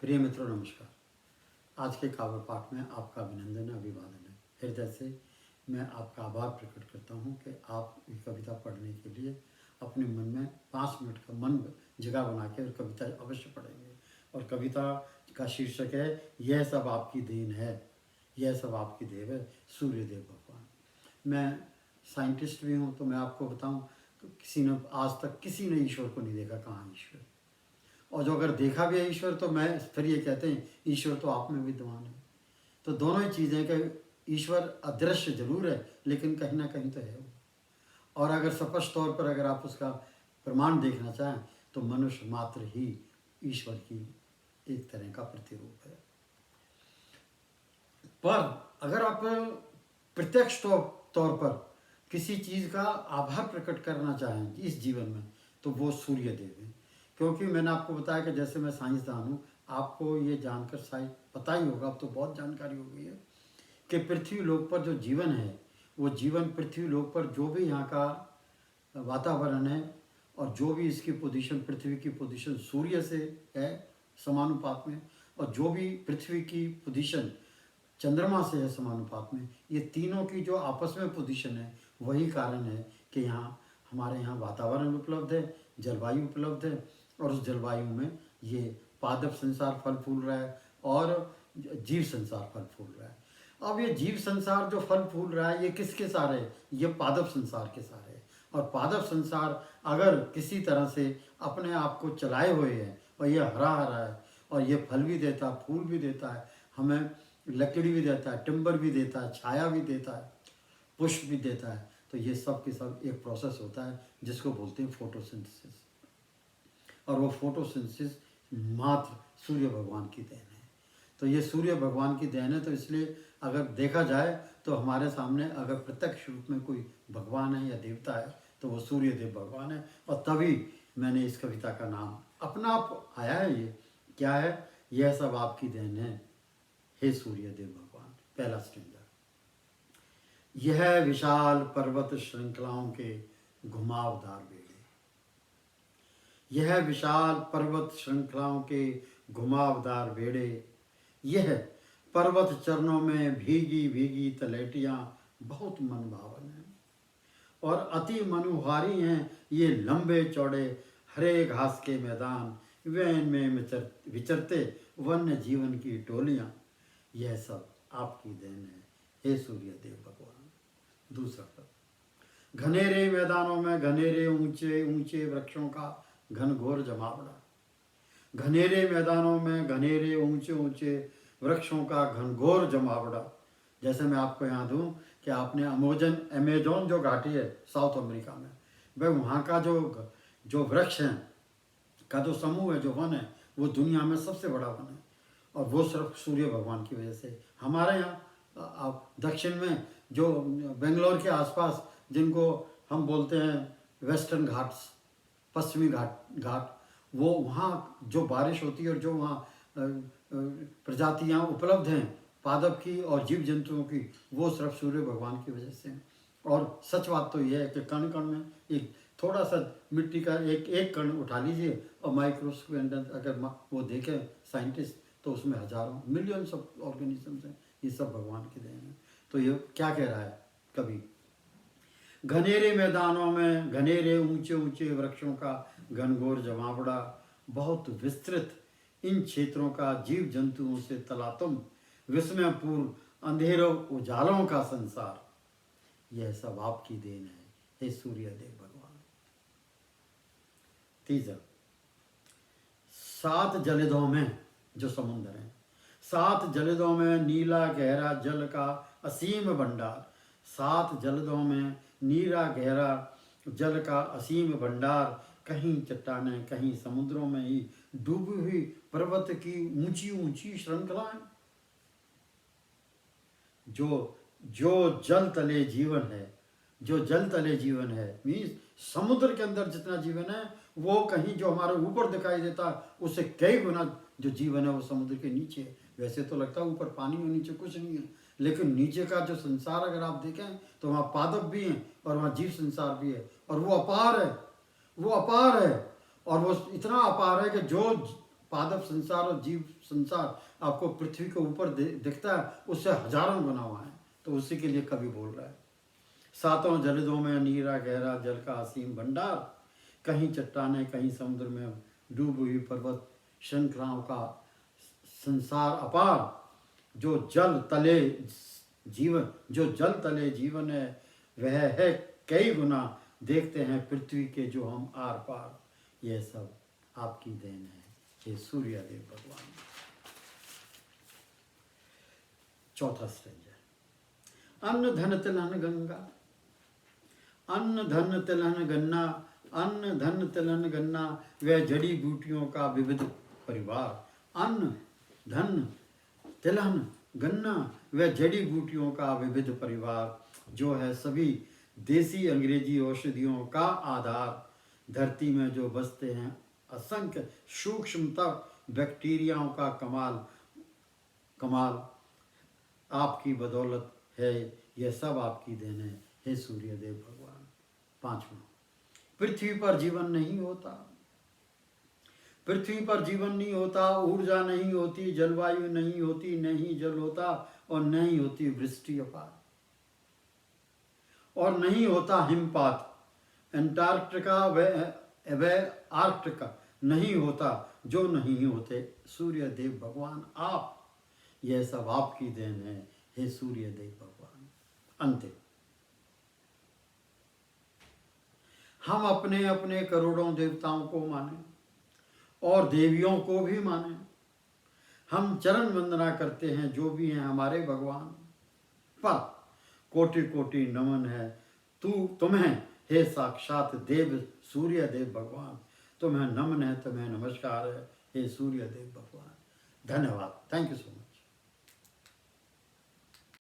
प्रिय मित्रों नमस्कार। आज के काव्य पाठ में आपका अभिनंदन अभिवादन है। हृदय से मैं आपका आभार प्रकट करता हूँ कि आप ये कविता पढ़ने के लिए अपने मन में 5 मिनट का मन जगह बना के और कविता अवश्य पढ़ेंगे। और कविता का शीर्षक है यह सब आपकी देन है, यह सब आपकी देव है, सूर्यदेव भगवान। मैं साइंटिस्ट भी हूँ तो मैं आपको बताऊँ किसी ने आज तक किसी ने ईश्वर को नहीं देखा। कहाँ ईश्वर? और जो अगर देखा भी है ईश्वर तो मैं फिर ये कहते हैं ईश्वर तो आप में विद्यमान है। तो दोनों ही चीज़ें कि ईश्वर अदृश्य जरूर है लेकिन कहीं ना कहीं तो है वो। और अगर स्पष्ट तौर पर अगर आप उसका प्रमाण देखना चाहें तो मनुष्य मात्र ही ईश्वर की एक तरह का प्रतिरूप है। पर अगर आप प्रत्यक्ष तौर पर किसी चीज़ का आभार प्रकट करना चाहें इस जीवन में तो वो सूर्य देव है। क्योंकि मैंने आपको बताया कि जैसे मैं साइंसदान हूँ, आपको ये जानकर शायद पता ही होगा, अब तो बहुत जानकारी हो गई है कि पृथ्वी लोक पर जो जीवन है वो जीवन पृथ्वी लोक पर जो भी यहाँ का वातावरण है और जो भी इसकी पोजीशन, पृथ्वी की पोजीशन सूर्य से है समानुपात में, और जो भी पृथ्वी की पोजीशन चंद्रमा से है समानुपात में, ये तीनों की जो आपस में पोजीशन है वही कारण है कि यहाँ हमारे यहाँ वातावरण उपलब्ध है, जलवायु उपलब्ध है, और उस जलवायु में ये पादप संसार फल फूल रहा है और जीव संसार फल फूल रहा है। अब ये जीव संसार जो फल फूल रहा है ये किसके सारे है? ये पादप संसार के सारे है। और पादप संसार अगर किसी तरह से अपने आप को चलाए हुए है और ये हरा हरा है और ये फल भी देता है, फूल भी देता है, हमें लकड़ी भी देता है, टिम्बर भी देता है, छाया भी देता है, पुष्प भी देता है, तो ये सब के सब एक प्रोसेस होता है जिसको बोलते हैं फोटोसिंथेसिस। और वो फोटोसिंथेसिस मात्र सूर्य भगवान की देन है। तो ये सूर्य भगवान की देन है। तो इसलिए अगर देखा जाए तो हमारे सामने अगर प्रत्यक्ष रूप में कोई भगवान है या देवता है तो वो सूर्यदेव भगवान है। और तभी मैंने इस कविता का नाम अपना आप आया है। ये क्या है? यह सब आपकी देन है, हे सूर्यदेव भगवान। पहला स्टेंजा। यह विशाल पर्वत श्रृंखलाओं के घुमावदार बेड़े, यह विशाल पर्वत श्रृंखलाओं के घुमावदार बेड़े, यह पर्वत चरणों में भीगी भीगी तलैटियाँ बहुत मन भावन हैं और अति मनोहारी हैं ये लंबे चौड़े हरे घास के मैदान, वे इनमें विचरते वन्य जीवन की टोलियाँ। यह सब आपकी देन है, हे सूर्यदेव भगवान। दूसरा पद। घनेरे मैदानों में घनेरे ऊंचे ऊंचे वृक्षों का घनघोर जमावड़ा, घनेरे मैदानों में घनेरे ऊंचे ऊंचे वृक्षों का घनघोर जमावड़ा। जैसे मैं आपको यहाँ दूँ कि आपने अमेजोन जो घाटी है साउथ अमेरिका में, वह वहाँ का जो वृक्ष हैं का जो समूह है, जो वन है, वो दुनिया में सबसे बड़ा वन है। और वो सिर्फ सूर्य भगवान की वजह से। हमारे यहाँ दक्षिण में जो बेंगलोर के आसपास जिनको हम बोलते हैं वेस्टर्न घाट्स, पश्चिमी घाट, वो वहाँ जो बारिश होती है और जो वहाँ प्रजातियाँ उपलब्ध हैं पादप की और जीव जंतुओं की, वो सिर्फ सूर्य भगवान की वजह से हैं। और सच बात तो यह है कि कण कण में एक थोड़ा सा मिट्टी का एक कण उठा लीजिए और माइक्रोस्कोप के अंदर अगर वो देखें साइंटिस्ट तो उसमें हजारों मिलियंस ऑफ ऑर्गेनिजम्स हैं। ये सब भगवान की देन है। तो ये क्या कह रहा है कवि? घनेरे मैदानों में घनेरे ऊंचे ऊंचे वृक्षों का घनघोर जमावड़ा, बहुत विस्तृत इन क्षेत्रों का जीव जंतुओं से तलातुम, विस्मयपूर्ण अंधेरों उजालों का संसार, यह सब आपकी देन है, हे सूर्यदेव भगवान। तीसरा। 7 जलधों में, जो समुद्र है, 7 जलधों में नीला गहरा जल का असीम भंडार, 7 जलधों में नीला गहरा जल का असीम भंडार, कहीं चट्टानें कहीं समुद्रों में ही डूबी हुई पर्वत की ऊंची ऊंची श्रृंखलाएं। जो जल तले जीवन है, जो जल तले जीवन है मीन्स समुद्र के अंदर जितना जीवन है वो कहीं जो हमारे ऊपर दिखाई देता है उससे कई गुना जो जीवन है वो समुद्र के नीचे है। वैसे तो लगता है ऊपर पानी और नीचे कुछ नहीं है, लेकिन नीचे का जो संसार अगर आप देखें तो वहाँ पादप भी हैं और वहाँ जीव संसार भी है, और वो अपार है, वो अपार है। और वो इतना अपार है कि जो पादप संसार और जीव संसार आपको पृथ्वी के ऊपर दिखता है, उससे हजारों गुना हुआ है। तो उसी के लिए कवि बोल रहा है, सातों जलदों में नीरा गहरा जल का असीम भंडार, कहीं चट्टाने कहीं समुद्र में डूब हुई पर्वत श्रृंखलाओं का संसार अपार, जो जल तले जीवन है वह है कई गुना, देखते हैं पृथ्वी के जो हम आर पार, यह सब आपकी देन है हे सूर्यदेव भगवान। चौथा स्टेज है अन्न धन तिलहन गंगा। अन्न धन तिलहन गन्ना, अन्न धन तिलहन गन्ना वह जड़ी बूटियों का विविध परिवार। अन्न धन तिलहन गन्ना वह जड़ी बूटियों का विविध परिवार, जो है सभी देसी अंग्रेजी औषधियों का आधार। धरती में जो बसते हैं असंख्य सूक्ष्मता बैक्टीरियाओं का कमाल आपकी बदौलत है, यह सब आपकी देन है हे सूर्यदेव भगवान। पांचवा, पृथ्वी पर जीवन नहीं होता, पृथ्वी पर जीवन नहीं होता, ऊर्जा नहीं होती, जलवायु नहीं होती, नहीं जल होता और नहीं होती वृष्टि अपार, और नहीं होता हिमपात। अंटार्कटिका व आर्कटिका नहीं होता, जो नहीं होते सूर्य देव भगवान आप, यह सब आपकी देन है हे सूर्य देव भगवान। अंतिम, हम अपने अपने करोड़ों देवताओं को माने और देवियों को भी माने, हम चरण वंदना करते हैं जो भी हैं हमारे भगवान, पर कोटि कोटि नमन है तुम्हें हे साक्षात देव सूर्य देव भगवान। तुम्हें नमन है, तुम्हें नमस्कार है हे सूर्य देव भगवान। धन्यवाद। Thank you so much.